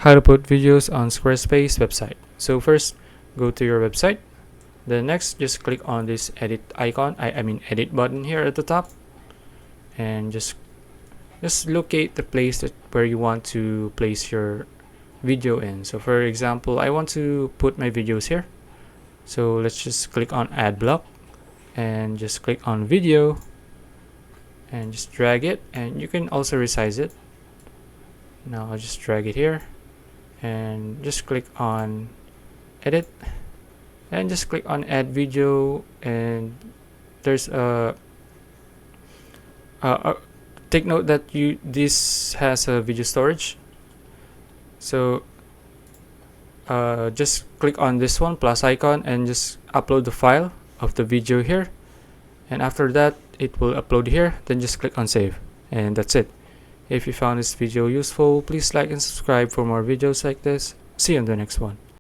How to put videos on Squarespace website. So first, go to your website. Then next, just click on this edit icon. I mean edit button here at the top, and just locate the place where you want to place your video in. So for example, I want to put my videos here. So let's just click on add block and just click on video and just drag it, and you can also resize it. Now I'll just drag it here and just click on edit and just click on add video, and there's take note that this has a video storage. So just click on this one plus icon and just upload the file of the video here, and after that it will upload here. Then just click on save, and that's it. If you found this video useful, please like and subscribe for more videos like this. See you on the next one.